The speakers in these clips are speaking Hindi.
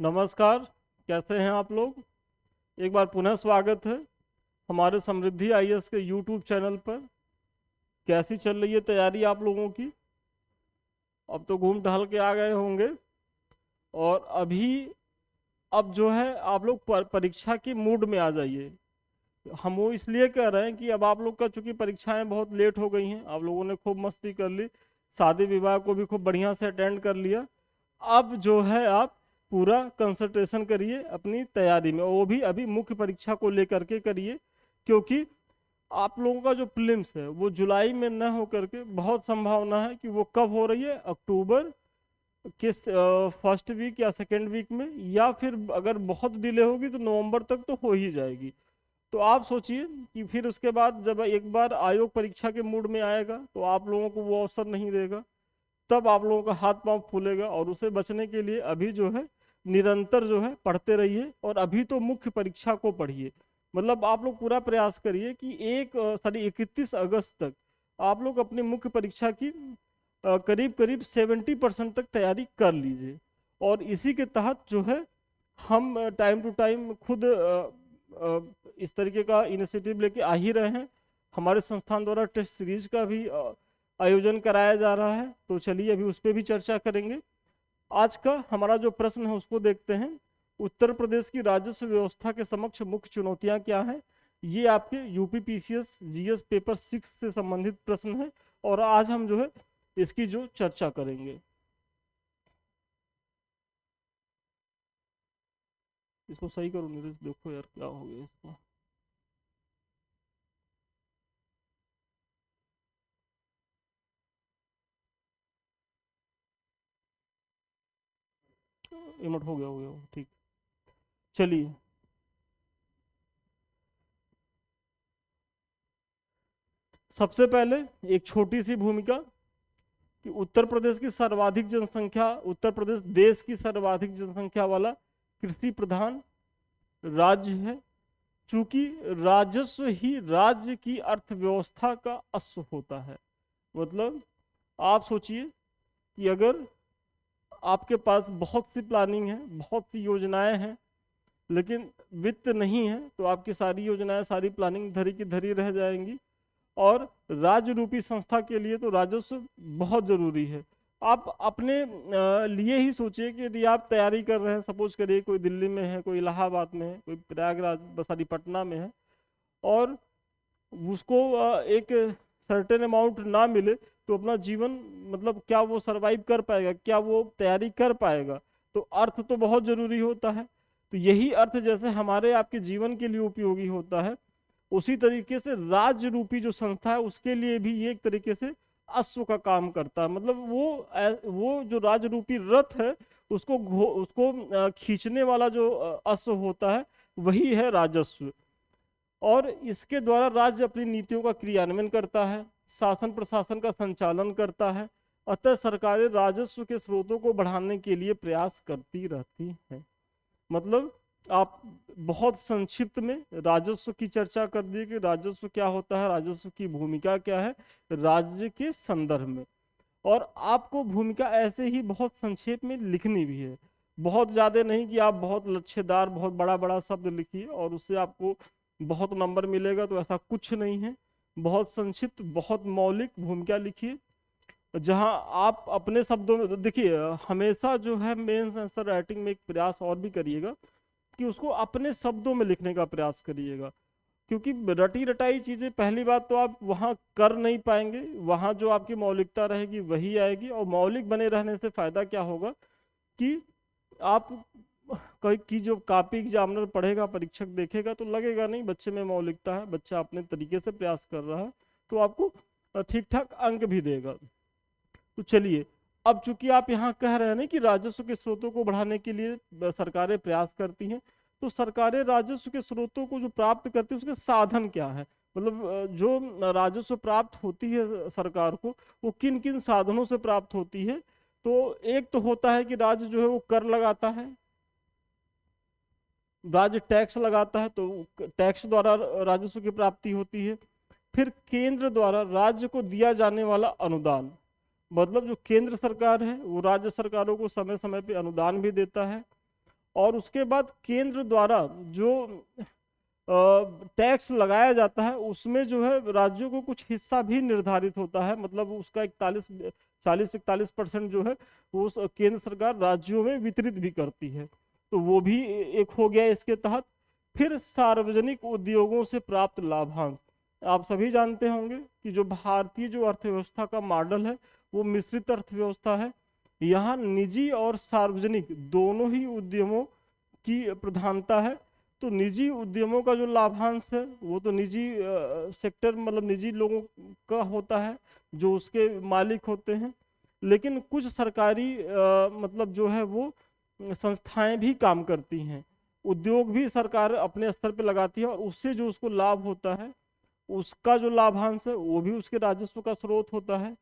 नमस्कार। कैसे हैं आप लोग? एक बार पुनः स्वागत है हमारे समृद्धि आईएएस के यूट्यूब चैनल पर। कैसी चल रही है तैयारी आप लोगों की? अब तो घूम टहल के आ गए होंगे। और अब जो है आप लोग परीक्षा के मूड में आ जाइए। हम वो इसलिए कह रहे हैं कि अब आप लोग का चूंकि परीक्षाएं बहुत लेट हो गई हैं, आप लोगों ने खूब मस्ती कर ली, शादी विवाह को भी खूब बढ़िया से अटेंड कर लिया। अब जो है आप पूरा कंसंट्रेशन करिए अपनी तैयारी में, और वो भी अभी मुख्य परीक्षा को लेकर के करिए। क्योंकि आप लोगों का जो प्रीलिम्स है वो जुलाई में न हो करके बहुत संभावना है कि वो कब हो रही है, अक्टूबर के फर्स्ट वीक या सेकेंड वीक में, या फिर अगर बहुत डिले होगी तो नवंबर तक तो हो ही जाएगी। तो आप सोचिए कि फिर उसके बाद जब एक बार आयोग परीक्षा के मूड में आएगा तो आप लोगों को वो अवसर नहीं देगा। तब आप लोगों का हाथ पांव फूलेगा, और उसे बचने के लिए अभी जो है निरंतर जो है पढ़ते रहिए, और अभी तो मुख्य परीक्षा को पढ़िए। मतलब आप लोग पूरा प्रयास करिए कि 31 अगस्त तक आप लोग अपनी मुख्य परीक्षा की करीब करीब 70% तक तैयारी कर लीजिए। और इसी के तहत जो है हम टाइम टू टाइम खुद इस तरीके का इनिशिएटिव लेके आ ही रहे हैं। हमारे संस्थान द्वारा टेस्ट सीरीज का भी आयोजन कराया जा रहा है, तो चलिए अभी उस पर भी चर्चा करेंगे। आज का हमारा जो प्रश्न है उसको देखते हैं। उत्तर प्रदेश की राजस्व व्यवस्था के समक्ष मुख्य चुनौतियां क्या हैं? ये आपके यूपी पीसीएस जीएस पेपर 6 से संबंधित प्रश्न है, और आज हम जो है इसकी जो चर्चा करेंगे। इसको सही करो नीरज, देखो यार क्या हो गया इसको। इमोट हो गया ठीक। चलिए, सबसे पहले एक छोटी सी भूमिका कि उत्तर प्रदेश की सर्वाधिक जनसंख्या, उत्तर प्रदेश देश की सर्वाधिक जनसंख्या वाला कृषि प्रधान राज्य है। चूंकि राजस्व ही राज्य की अर्थव्यवस्था का अश्व होता है। मतलब आप सोचिए कि अगर आपके पास बहुत सी प्लानिंग है, बहुत सी योजनाएं हैं, लेकिन वित्त नहीं है, तो आपकी सारी योजनाएं, सारी प्लानिंग धरी की धरी रह जाएंगी। और राज्य रूपी संस्था के लिए तो राजस्व बहुत जरूरी है। आप अपने लिए ही सोचिए कि यदि आप तैयारी कर रहे हैं, सपोज करिए कोई दिल्ली में है, कोई इलाहाबाद में है, कोई प्रयागराज सॉरी पटना में है, और उसको एक सर्टेन अमाउंट ना मिले तो अपना जीवन, मतलब क्या वो सरवाइव कर पाएगा, क्या वो तैयारी कर पाएगा? तो अर्थ तो बहुत जरूरी होता है। तो यही अर्थ जैसे हमारे आपके जीवन के लिए उपयोगी होता है, उसी तरीके से राज्य रूपी जो संस्था है उसके लिए भी ये एक तरीके से अश्व का काम करता है। मतलब वो जो राज्य रूपी रथ है उसको खींचने वाला जो अश्व होता है वही है राजस्व। और इसके द्वारा राज्य अपनी नीतियों का क्रियान्वयन करता है, शासन प्रशासन का संचालन करता है। अतः सरकारें राजस्व के स्रोतों को बढ़ाने के लिए प्रयास करती रहती हैं। मतलब आप बहुत संक्षिप्त में राजस्व की चर्चा कर दी कि राजस्व क्या होता है, राजस्व की भूमिका क्या है राज्य के संदर्भ में। और आपको भूमिका ऐसे ही बहुत संक्षेप में लिखनी भी है, बहुत ज्यादा नहीं कि आप बहुत लच्छेदार बहुत बड़ा बड़ा शब्द लिखिए और उससे आपको बहुत नंबर मिलेगा, तो ऐसा कुछ नहीं है। बहुत संक्षिप्त, बहुत मौलिक भूमिका लिखिए, जहां आप अपने शब्दों में देखिए। हमेशा जो है मेंस आंसर राइटिंग में एक प्रयास और भी करिएगा कि उसको अपने शब्दों में लिखने का प्रयास करिएगा। क्योंकि रटी रटाई चीजें पहली बात तो आप वहां कर नहीं पाएंगे, वहां जो आपकी मौलिकता रहेगी वही आएगी। और मौलिक बने रहने से फायदा क्या होगा कि आप कहीं की जो कॉपी एग्जामिनर पढ़ेगा, परीक्षक देखेगा तो लगेगा नहीं बच्चे में मौलिकता है, बच्चा अपने तरीके से प्रयास कर रहा है, तो आपको ठीक ठाक अंक भी देगा। तो चलिए, अब चूंकि आप यहाँ कह रहे हैं ना कि राजस्व के स्रोतों को बढ़ाने के लिए सरकारें प्रयास करती हैं, तो सरकारें राजस्व के स्रोतों को जो प्राप्त करती है उसके साधन क्या है? मतलब जो राजस्व प्राप्त होती है सरकार को, वो किन किन साधनों से प्राप्त होती है? तो एक तो होता है कि राज्य जो है वो कर लगाता है, राज्य टैक्स लगाता है, तो टैक्स द्वारा राजस्व की प्राप्ति होती है। फिर केंद्र द्वारा राज्य को दिया जाने वाला अनुदान, मतलब जो केंद्र सरकार है वो राज्य सरकारों को समय समय पे अनुदान भी देता है। और उसके बाद केंद्र द्वारा जो टैक्स लगाया जाता है उसमें जो है राज्यों को कुछ हिस्सा भी निर्धारित होता है, मतलब उसका 40-41% जो है वो केंद्र सरकार राज्यों में वितरित भी करती है। तो वो भी एक हो गया इसके तहत। फिर सार्वजनिक उद्योगों से प्राप्त लाभांश। आप सभी जानते होंगे कि जो भारतीय जो अर्थव्यवस्था का मॉडल है वो मिश्रित अर्थव्यवस्था है। यहाँ निजी और सार्वजनिक दोनों ही उद्यमों की प्रधानता है। तो निजी उद्यमों का जो लाभांश है वो तो निजी सेक्टर मतलब निजी लोगों का होता है जो उसके मालिक होते हैं, लेकिन कुछ सरकारी मतलब जो है वो संस्थाएं भी काम करती हैं। उद्योग भी सरकार अपने स्तर पे लगाती है और उससे जो उसको लाभ होता है उसका जो लाभांश है वो भी उसके राजस्व का स्रोत होता है।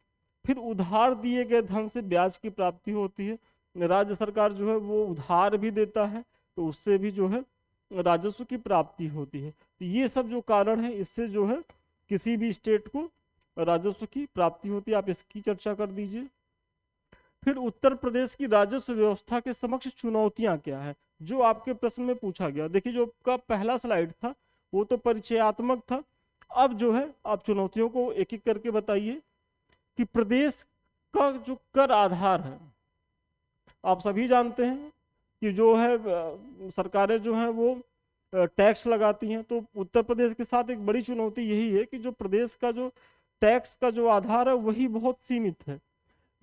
फिर उधार दिए गए धन से ब्याज की प्राप्ति होती है। राज्य सरकार जो है वो उधार भी देता है तो उससे भी जो है राजस्व की प्राप्ति होती है। तो ये सब जो कारण है इससे जो है किसी भी स्टेट को राजस्व की प्राप्ति होती है। आप इसकी चर्चा कर दीजिए। फिर उत्तर प्रदेश की राजस्व व्यवस्था के समक्ष चुनौतियां क्या है, जो आपके प्रश्न में पूछा गया। देखिए जो आपका पहला स्लाइड था वो तो परिचयात्मक था, अब जो है आप चुनौतियों को एक एक करके बताइए। कि प्रदेश का जो कर आधार है, आप सभी जानते हैं कि जो है सरकारें जो हैं वो टैक्स लगाती हैं। तो उत्तर प्रदेश के साथ एक बड़ी चुनौती यही है कि जो प्रदेश का जो टैक्स का जो आधार है वही बहुत सीमित है।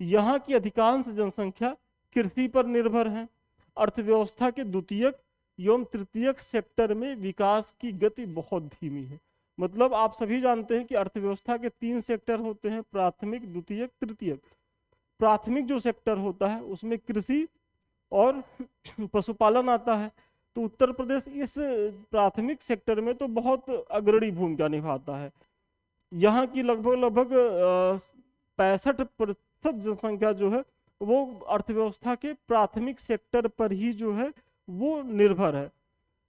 यहाँ की अधिकांश जनसंख्या कृषि पर निर्भर है। अर्थव्यवस्था के द्वितीयक एवं तृतीयक सेक्टर में विकास की गति बहुत धीमी है। मतलब आप सभी जानते हैं कि अर्थव्यवस्था के 3 सेक्टर होते हैं, प्राथमिक, द्वितीयक, तृतीयक। प्राथमिक जो सेक्टर होता है उसमें कृषि और पशुपालन आता है। तो उत्तर प्रदेश इस प्राथमिक सेक्टर में तो बहुत अग्रणी भूमिका निभाता है। यहाँ की लगभग 65% जनसंख्या जो है वो अर्थव्यवस्था के प्राथमिक सेक्टर पर ही जो है वो निर्भर है।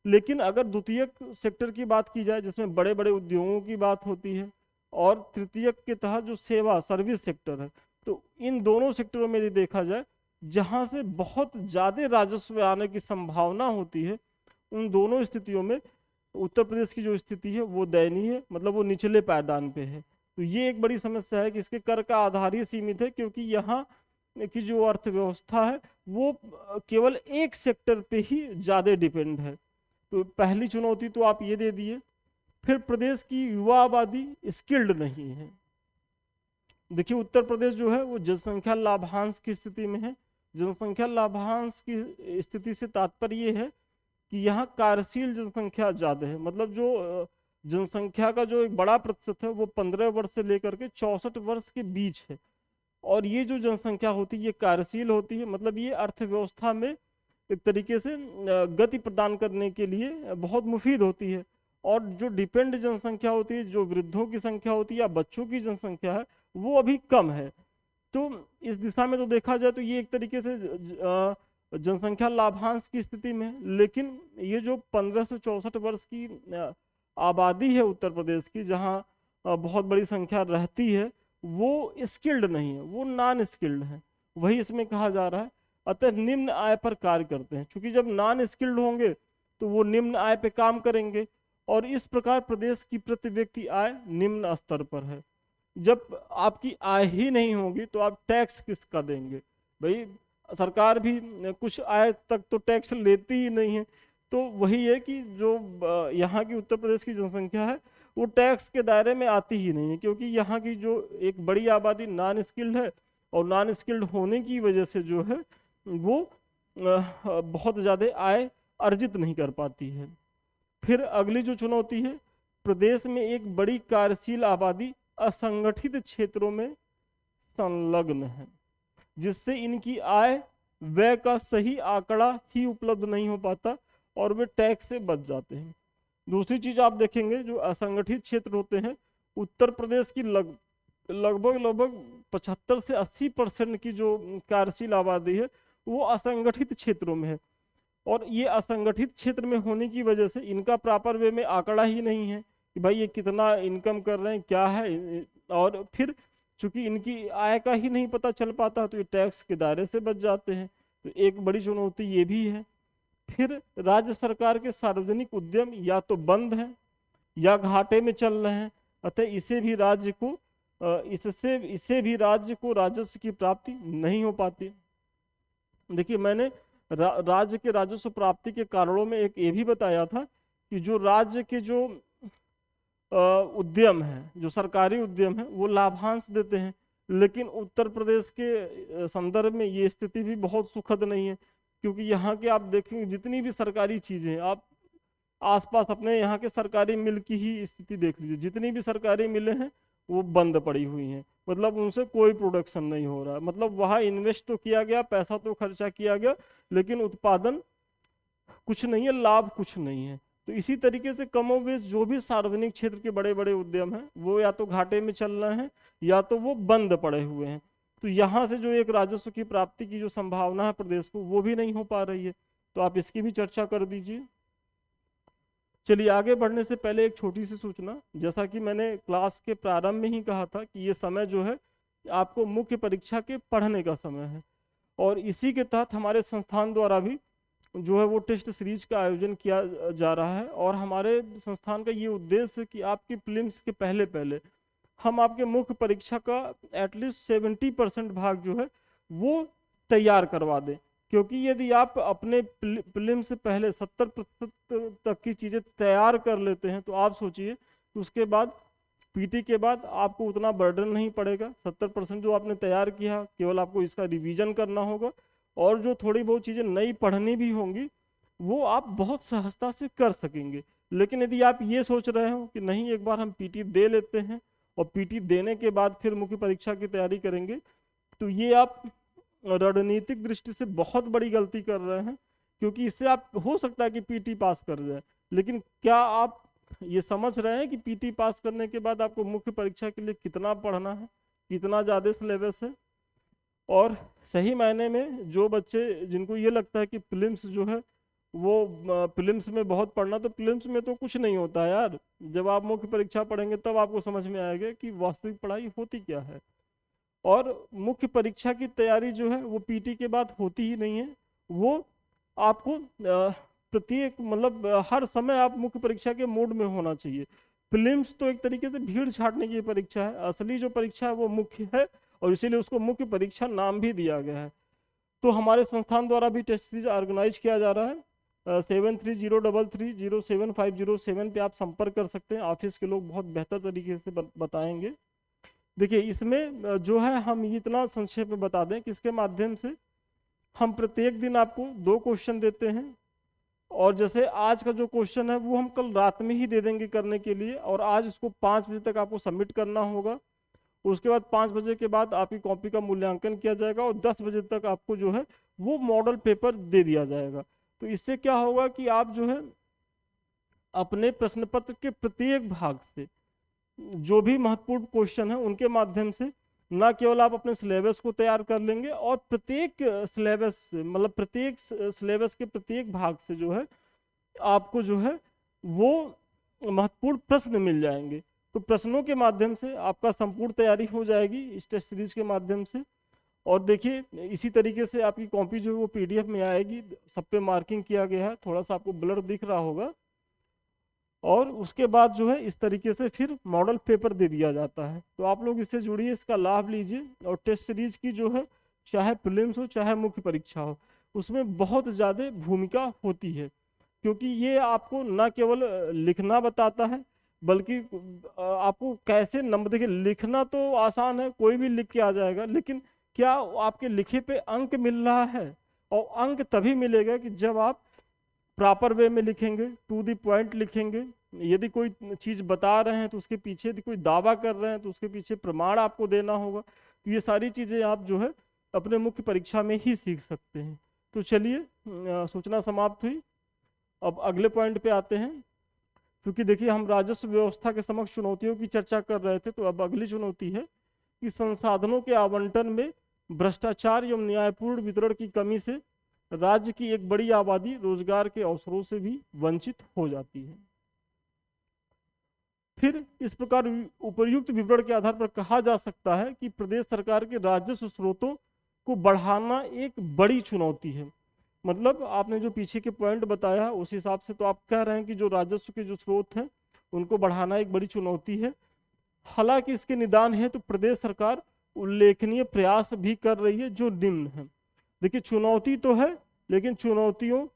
लेकिन अगर द्वितीयक सेक्टर की बात की जाए जिसमें बड़े बड़े उद्योगों की बात होती है और तृतीयक के तहत जो सेवा सर्विस सेक्टर है, तो इन दोनों सेक्टरों में यदि देखा जाए जहां से बहुत ज़्यादा राजस्व आने की संभावना होती है, उन दोनों स्थितियों में उत्तर प्रदेश की जो स्थिति है वो दयनीय है, मतलब वो निचले पायदान पे है। तो ये एक बड़ी समस्या है कि इसके कर का आधार ही सीमित है, क्योंकि यहाँ की जो अर्थव्यवस्था है वो केवल एक सेक्टर पे ही ज़्यादा डिपेंड है। तो पहली चुनौती तो आप ये दे दिए। फिर प्रदेश की युवा आबादी स्किल्ड नहीं है। देखिए उत्तर प्रदेश जो है वो जनसंख्या लाभांश की स्थिति में है। जनसंख्या लाभांश की स्थिति से तात्पर्य ये है कि यहाँ कार्यशील जनसंख्या ज्यादा है, मतलब जो जनसंख्या का जो एक बड़ा प्रतिशत है वो 15 वर्ष से लेकर के 64 वर्ष के बीच है। और ये जो जनसंख्या होती है ये कार्यशील होती है, मतलब ये अर्थव्यवस्था में एक तरीके से गति प्रदान करने के लिए बहुत मुफीद होती है। और जो डिपेंड जनसंख्या होती है, जो वृद्धों की संख्या होती है या बच्चों की जनसंख्या है, वो अभी कम है। तो इस दिशा में तो देखा जाए तो ये एक तरीके से जनसंख्या लाभांश की स्थिति में है। लेकिन ये जो 15 से 64 वर्ष की आबादी है उत्तर प्रदेश की, जहाँ बहुत बड़ी संख्या रहती है, वो स्किल्ड नहीं है, वो नॉन स्किल्ड है। वही इसमें कहा जा रहा है, अतः निम्न आय पर कार्य करते हैं। क्योंकि जब नॉन स्किल्ड होंगे तो वो निम्न आय पे काम करेंगे, और इस प्रकार प्रदेश की प्रति व्यक्ति आय निम्न स्तर पर है। जब आपकी आय ही नहीं होगी तो आप टैक्स किसका देंगे भाई? सरकार भी कुछ आय तक तो टैक्स लेती ही नहीं है। तो वही है कि जो यहाँ की उत्तर प्रदेश की जनसंख्या है वो टैक्स के दायरे में आती ही नहीं है, क्योंकि यहाँ की जो एक बड़ी आबादी नॉन स्किल्ड है, और नॉन स्किल्ड होने की वजह से जो है वो बहुत ज़्यादा आय अर्जित नहीं कर पाती है। फिर अगली जो चुनौती है, प्रदेश में एक बड़ी कार्यशील आबादी असंगठित क्षेत्रों में संलग्न है, जिससे इनकी आय व्यय का सही आंकड़ा ही उपलब्ध नहीं हो पाता और वे टैक्स से बच जाते हैं। दूसरी चीज आप देखेंगे, जो असंगठित क्षेत्र होते हैं, उत्तर प्रदेश की लगभग 75 से 80% की जो कार्यशील आबादी है वो असंगठित क्षेत्रों में है। और ये असंगठित क्षेत्र में होने की वजह से इनका प्रॉपर वे में आंकड़ा ही नहीं है कि भाई ये कितना इनकम कर रहे हैं, क्या है। और फिर चूंकि इनकी आय का ही नहीं पता चल पाता तो ये टैक्स के दायरे से बच जाते हैं। तो एक बड़ी चुनौती ये भी है। फिर राज्य सरकार के सार्वजनिक उद्यम या तो बंद हैं या घाटे में चल रहे हैं, अतः इसे भी राज्य को इससे भी राज्य को राजस्व की प्राप्ति नहीं हो पाती। देखिए मैंने राज्य के राजस्व प्राप्ति के कारणों में एक ये भी बताया था कि जो राज्य के जो उद्यम है, जो सरकारी उद्यम है, वो लाभांश देते हैं, लेकिन उत्तर प्रदेश के संदर्भ में ये स्थिति भी बहुत सुखद नहीं है, क्योंकि यहाँ के आप देखेंगे जितनी भी सरकारी चीजें हैं, आप आसपास अपने यहाँ के सरकारी मिल की ही स्थिति देख लीजिए, जितनी भी सरकारी मिलें हैं वो बंद पड़ी हुई हैं, मतलब उनसे कोई प्रोडक्शन नहीं हो रहा है। मतलब वहाँ इन्वेस्ट तो किया गया, पैसा तो खर्चा किया गया, लेकिन उत्पादन कुछ नहीं है, लाभ कुछ नहीं है। तो इसी तरीके से कमोबेश जो भी सार्वजनिक क्षेत्र के बड़े बड़े उद्यम हैं वो या तो घाटे में चल रहे हैं या तो वो बंद पड़े हुए हैं। तो यहाँ से जो एक राजस्व की प्राप्ति की जो संभावना है प्रदेश को, वो भी नहीं हो पा रही है। तो आप इसकी भी चर्चा कर दीजिए। चलिए आगे बढ़ने से पहले एक छोटी सी सूचना, जैसा कि मैंने क्लास के प्रारंभ में ही कहा था कि ये समय जो है आपको मुख्य परीक्षा के पढ़ने का समय है, और इसी के तहत हमारे संस्थान द्वारा भी जो है वो टेस्ट सीरीज का आयोजन किया जा रहा है। और हमारे संस्थान का ये उद्देश्य है कि आपकी प्रीलिम्स के पहले पहले हम आपके मुख्य परीक्षा का एटलीस्ट 70% भाग जो है वो तैयार करवा दें, क्योंकि यदि आप अपने प्रीलिम्स से पहले 70% तक की चीज़ें तैयार कर लेते हैं तो आप सोचिए कि उसके बाद पीटी के बाद आपको उतना बर्डन नहीं पड़ेगा। 70% जो आपने तैयार किया केवल आपको इसका रिवीजन करना होगा, और जो थोड़ी बहुत चीज़ें नई पढ़नी भी होंगी वो आप बहुत सहजता से कर सकेंगे। लेकिन यदि आप ये सोच रहे हो कि नहीं एक बार हम पीटी दे लेते हैं और पीटी देने के बाद फिर मुख्य परीक्षा की तैयारी करेंगे, तो ये आप रणनीतिक दृष्टि से बहुत बड़ी गलती कर रहे हैं, क्योंकि इससे आप हो सकता है कि पीटी पास कर जाए, लेकिन क्या आप ये समझ रहे हैं कि पीटी पास करने के बाद आपको मुख्य परीक्षा के लिए कितना पढ़ना है, कितना ज़्यादा सिलेबस है। और सही मायने में जो बच्चे जिनको ये लगता है कि प्रीलिम्स जो है वो प्रीलिम्स में बहुत पढ़ना, तो प्रीलिम्स में तो कुछ नहीं होता है यार। जब आप मुख्य परीक्षा पढ़ेंगे तब आपको समझ में आएगा कि वास्तविक पढ़ाई होती क्या है। और मुख्य परीक्षा की तैयारी जो है वो पीटी के बाद होती ही नहीं है, वो आपको प्रत्येक मतलब हर समय आप मुख्य परीक्षा के मोड में होना चाहिए। प्रीलिम्स तो एक तरीके से भीड़ छाटने की परीक्षा है, असली जो परीक्षा है वो मुख्य है, और इसीलिए उसको मुख्य परीक्षा नाम भी दिया गया है। तो हमारे संस्थान द्वारा भी टेस्ट सीरीज ऑर्गेनाइज किया जा रहा है। 7303307507 पे आप संपर्क कर सकते हैं, ऑफिस के लोग बहुत बेहतर तरीके से बताएंगे। देखिए इसमें जो है हम इतना संक्षेप में बता दें कि इसके माध्यम से हम प्रत्येक दिन आपको 2 क्वेश्चन देते हैं, और जैसे आज का जो क्वेश्चन है वो हम कल रात में ही दे देंगे करने के लिए, और आज उसको 5 बजे तक आपको सबमिट करना होगा। उसके बाद 5 बजे के बाद आपकी कॉपी का मूल्यांकन किया जाएगा, और 10 बजे तक आपको जो है वो मॉडल पेपर दे दिया जाएगा। तो इससे क्या होगा कि आप जो है अपने प्रश्न पत्र के प्रत्येक भाग से जो भी महत्वपूर्ण क्वेश्चन है उनके माध्यम से न केवल आप अपने सिलेबस को तैयार कर लेंगे, और प्रत्येक सिलेबस मतलब प्रत्येक सिलेबस के प्रत्येक भाग से जो है आपको जो है वो महत्वपूर्ण प्रश्न मिल जाएंगे। तो प्रश्नों के माध्यम से आपका संपूर्ण तैयारी हो जाएगी इस टेस्ट सीरीज के माध्यम से। और देखिए इसी तरीके से आपकी कॉपी जो है वो पीडीएफ में आएगी, सब पे मार्किंग किया गया है, थोड़ा सा आपको ब्लर दिख रहा होगा। और उसके बाद जो है इस तरीके से फिर मॉडल पेपर दे दिया जाता है। तो आप लोग इससे जुड़िए, इसका लाभ लीजिए। और टेस्ट सीरीज की जो है चाहे प्रीलिम्स हो चाहे मुख्य परीक्षा हो, उसमें बहुत ज़्यादा भूमिका होती है, क्योंकि ये आपको न केवल लिखना बताता है बल्कि आपको कैसे नंबर, देखिए लिखना तो आसान है, कोई भी लिख के आ जाएगा, लेकिन क्या आपके लिखे पे अंक मिल रहा है? और अंक तभी मिलेगा कि जब आप प्रॉपर वे में लिखेंगे, टू द पॉइंट लिखेंगे। यदि कोई चीज़ बता रहे हैं तो उसके पीछे, यदि कोई दावा कर रहे हैं तो उसके पीछे प्रमाण आपको देना होगा। तो ये सारी चीज़ें आप जो है अपने मुख्य परीक्षा में ही सीख सकते हैं। तो चलिए सूचना समाप्त हुई। अब अगले पॉइंट पे आते हैं। क्योंकि देखिए हम राजस्व व्यवस्था के समक्ष चुनौतियों की चर्चा कर रहे थे, तो अब अगली चुनौती है कि संसाधनों के आवंटन में भ्रष्टाचार एवं न्यायपूर्ण वितरण की कमी से राज्य की एक बड़ी आबादी रोजगार के अवसरों से भी वंचित हो जाती है। फिर इस प्रकार उपर्युक्त विवरण के आधार पर कहा जा सकता है कि प्रदेश सरकार के राजस्व स्रोतों को बढ़ाना एक बड़ी चुनौती है। मतलब आपने जो पीछे के पॉइंट बताया उस हिसाब से तो आप कह रहे हैं कि जो राजस्व के जो स्रोत हैं उनको बढ़ाना एक बड़ी चुनौती है। हालांकि इसके निदान है तो प्रदेश सरकार उल्लेखनीय प्रयास भी कर रही है जो निम्न है। देखिए चुनौती तो है, लेकिन चुनौतियों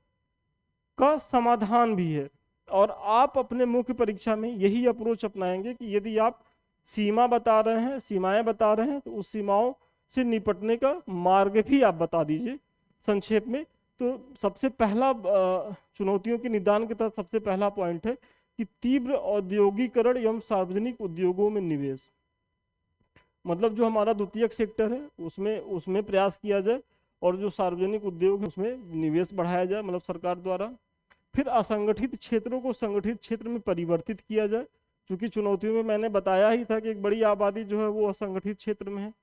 का समाधान भी है। और आप अपने मुख्य परीक्षा में यही अप्रोच अपनाएंगे कि यदि आप सीमा बता रहे हैं, सीमाएं बता रहे हैं, तो उस सीमाओं से निपटने का मार्ग भी आप बता दीजिए संक्षेप में। तो सबसे पहला चुनौतियों के निदान के तहत सबसे पहला पॉइंट है कि तीव्र औद्योगिकरण एवं सार्वजनिक उद्योगों में निवेश। मतलब जो हमारा द्वितीयक सेक्टर है उसमें उसमें प्रयास किया जाए, और जो सार्वजनिक उद्योग है उसमें निवेश बढ़ाया जाए, मतलब सरकार द्वारा। फिर असंगठित क्षेत्रों को संगठित क्षेत्र में परिवर्तित किया जाए, क्योंकि चुनौतियों में मैंने बताया ही था कि एक बड़ी आबादी जो है वो असंगठित क्षेत्र में है।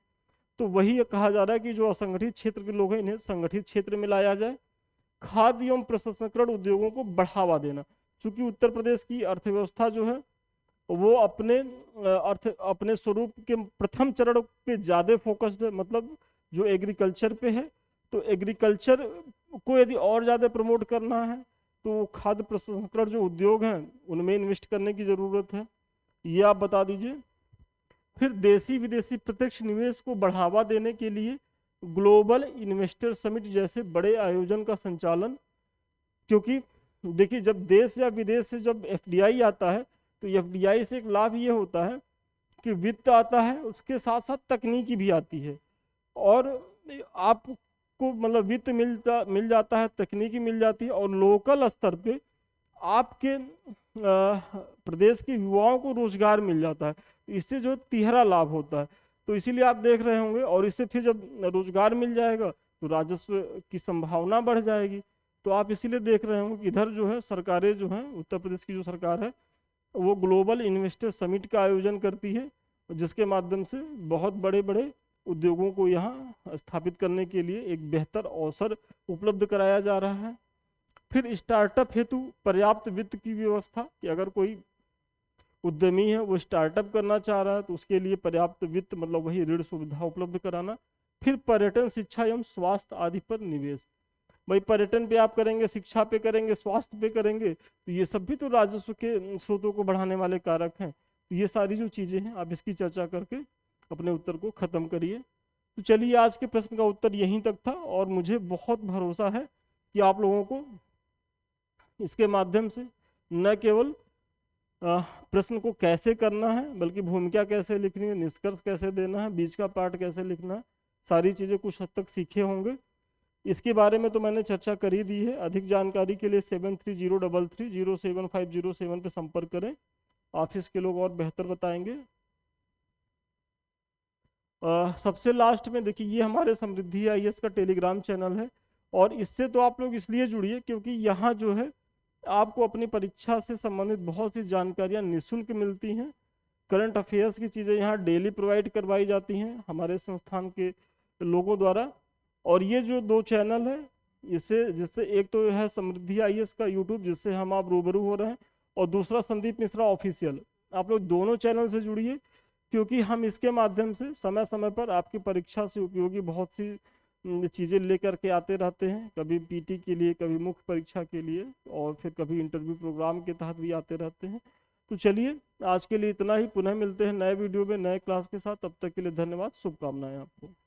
तो वही कहा जा रहा है कि जो असंगठित क्षेत्र के लोग हैं इन्हें संगठित क्षेत्र में लाया जाए। खाद्य एवं प्रसंस्करण उद्योगों को बढ़ावा देना, क्योंकि उत्तर प्रदेश की अर्थव्यवस्था जो है वो अपने स्वरूप के प्रथम चरण पे ज्यादा फोकस्ड है, मतलब जो एग्रीकल्चर पे है। तो एग्रीकल्चर को यदि और ज्यादा प्रमोट करना है तो खाद्य प्रसंस्करण जो उद्योग हैं उनमें इन्वेस्ट करने की जरूरत है, ये आप बता दीजिए। फिर देसी विदेशी प्रत्यक्ष निवेश को बढ़ावा देने के लिए ग्लोबल इन्वेस्टर समिट जैसे बड़े आयोजन का संचालन, क्योंकि देखिए जब देश या विदेश से जब एफडीआई आता है तो एफडीआई से एक लाभ ये होता है कि वित्त आता है, उसके साथ साथ तकनीकी भी आती है, और आपको मतलब वित्त मिल जाता है, तकनीकी मिल जाती है, और लोकल स्तर पे आपके प्रदेश के युवाओं को रोजगार मिल जाता है। इससे जो तिहरा लाभ होता है। तो इसीलिए आप देख रहे होंगे, और इससे फिर जब रोजगार मिल जाएगा तो राजस्व की संभावना बढ़ जाएगी। तो आप इसीलिए देख रहे होंगे कि इधर जो है सरकारें जो हैं, उत्तर प्रदेश की जो सरकार है वो ग्लोबल इन्वेस्टर समिट का आयोजन करती है, जिसके माध्यम से बहुत बड़े बड़े उद्योगों को यहाँ स्थापित करने के लिए एक बेहतर अवसर उपलब्ध कराया जा रहा है। फिर स्टार्टअप हेतु पर्याप्त वित्त की व्यवस्था, कि अगर कोई उद्यमी है वो स्टार्टअप करना चाह रहा है तो उसके लिए पर्याप्त वित्त मतलब वही ऋण सुविधा उपलब्ध कराना। फिर पर्यटन, शिक्षा एवं स्वास्थ्य आदि पर निवेश। भाई पर्यटन पे आप करेंगे, शिक्षा पे करेंगे, स्वास्थ्य पे करेंगे, तो ये सब भी तो राजस्व के स्रोतों को बढ़ाने वाले कारक हैं। तो ये सारी जो चीजें हैं आप इसकी चर्चा करके अपने उत्तर को खत्म करिए। तो चलिए आज के प्रश्न का उत्तर यहीं तक था, और मुझे बहुत भरोसा है कि आप लोगों को इसके माध्यम से न केवल प्रश्न को कैसे करना है बल्कि भूमिका कैसे लिखनी है, निष्कर्ष कैसे देना है, बीच का पार्ट कैसे लिखना है, सारी चीजें कुछ हद तक सीखे होंगे। इसके बारे में तो मैंने चर्चा कर ही दी है। अधिक जानकारी के लिए 7303307507 पे संपर्क करें, ऑफिस के लोग और बेहतर बताएंगे। सबसे लास्ट में देखिए ये हमारे समृद्धि आईएएस का टेलीग्राम चैनल है, और इससे तो आप लोग इसलिए जुड़िए क्योंकि यहाँ जो है आपको अपनी परीक्षा से संबंधित बहुत सी जानकारियाँ निःशुल्क मिलती हैं। करंट अफेयर्स की चीज़ें यहाँ डेली प्रोवाइड करवाई जाती हैं हमारे संस्थान के लोगों द्वारा। और ये जो दो चैनल है इससे जिससे एक तो है समृद्धि आईएएस का यूट्यूब जिससे हम आप रूबरू हो रहे हैं, और दूसरा संदीप मिश्रा ऑफिशियल। आप लोग दोनों चैनल से जुड़िए, क्योंकि हम इसके माध्यम से समय समय पर आपकी परीक्षा से उपयोगी बहुत सी चीज़ें लेकर के आते रहते हैं, कभी पीटी के लिए, कभी मुख्य परीक्षा के लिए, और फिर कभी इंटरव्यू प्रोग्राम के तहत भी आते रहते हैं। तो चलिए आज के लिए इतना ही, पुनः मिलते हैं नए वीडियो में नए क्लास के साथ। तब तक के लिए धन्यवाद, शुभकामनाएं आपको।